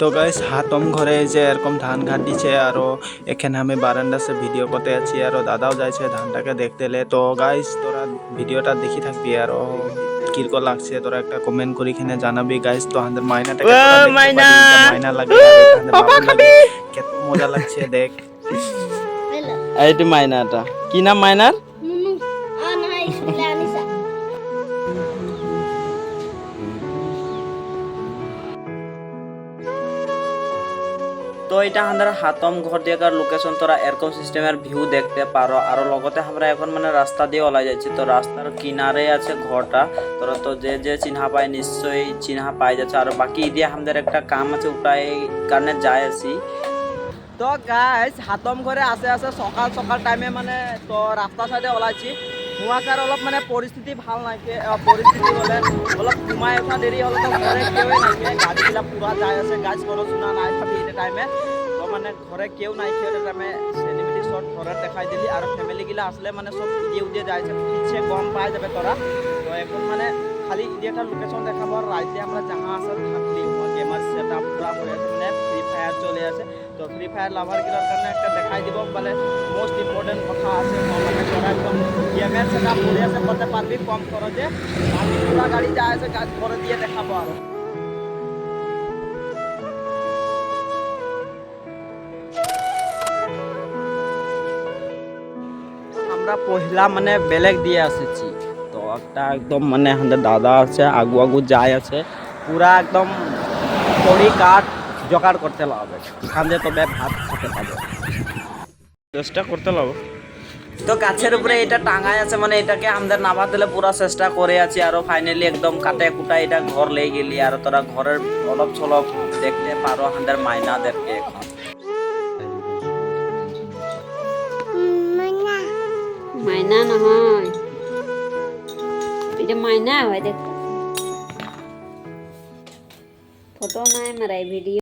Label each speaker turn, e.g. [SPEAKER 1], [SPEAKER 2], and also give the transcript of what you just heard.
[SPEAKER 1] তো গাইস হাতম ঘরে যে এরকম ধান ঘাটিছে আর এখানে আমি বারান্দা সে ভিডিও করতে আছি আর দাদাও যাইছে ধানটাকে দেখতে লে। তো গাইস তোরা ভিডিওটা দেখি থাকবি আর কিরকম লাগছে তোরা একটা কমেন্ট করি এখানে জানাবি গাইস। তো আমাদের মাইনাটাকে তোরা দেখতে পাবি, এটা মাইনা লাগে আর এটা আমাদের বাবু লাগে, কত মজা লাগছে দেখ।
[SPEAKER 2] এইটি মাইনাটা কি নাম মাইনার? তো এটা আমাদের হাতম ঘর দিয়াকার লোকেশন, তোরা এরকম সিস্টেমের ভিউ দেখতে পারো। আর লগতে আমরা এখন মানে রাস্তা দিয়ে ওলাই যাচ্ছি, তো রাস্তার কিনারে আছে ঘরটা। তোরা তো যে যে চিহ্না পায় নিশ্চয়ই চিহ্না পাই যাচ্ছে। আর বাকি দিয়ে আমাদের একটা কাম আছে ওটাই কারণে যাই আছি। তো গাইস হাতম ঘরে আসে আসে সকাল সকাল টাইমে মানে তো রাস্তা সাইডে ওলাইছি। হুয়াকার অলপ মানে পরিস্থিতি ভাল নাইকে, পরিস্থিতি হলে অলপ ঘুমাই ওঠা দেরি হলে তো ঘরে কেউই নাইকে, গাড়িগুলা পুরা যাই আছে, গাছ কোনো শোনা নাই থাকি এটা টাইমে। তো মানে ঘরে কেউ নাই খেয়ে টাইমে সিনেমেটিক শট ঘরে দেখাই দিলি। আর ফ্যামিলিগুলা আসলে মানে সব ইয়ে উদিয়ে যাইছে, পিছিয়ে গম পাই যাবে তোরা। তো এখন মানে খালি ইডিয়াটার লোকেশন দেখাবো। আর রাইতে আমরা যাহা আছে থাকলি গেমার সেট আপ পুরা হয়ে আছে, মানে ফ্রি ফায়ার চলে আছে। তো ফ্রি ফায়ার লাভারগুলোর কারণে একটা দেখাই দিব, মানে মোস্ট ইম্পর্টেন্ট কথা আছে। মানে তোরা একদম গেমের সেট আপ করে আছে করতে পারবি কম খরচে। আমি পুরা গাড়ি যা আছে গাছ করে দিয়ে দেখাবো। আরো আমরা পহিলা মানে বেলেগ দিয়ে আসেছি। তো একটা একদম মানে আমাদের দাদা আছে আগু আগু যাই আছে, পুরা একদম খড়ি কাঠ জোগাড় করতে লাগবে, খান্দে তবে ভাত খেতে পারবে, চেষ্টা করতে লাগবে। তো গাছের উপরে এটা টাঙাই আছে, মানে এটাকে আমাদের নামা দিলে পুরা চেষ্টা করে আছি। আর ফাইনালি একদম কাটে কুটা এটা ঘর লেগে গেলি। আর তোরা ঘরের অলপ ছলপ দেখতে পারো আমাদের মাইনাদেরকে। এখন
[SPEAKER 3] মাইনা নহয়, এটা মাইনা হয়। দেখ ফটো নাই মারাই ভিডিও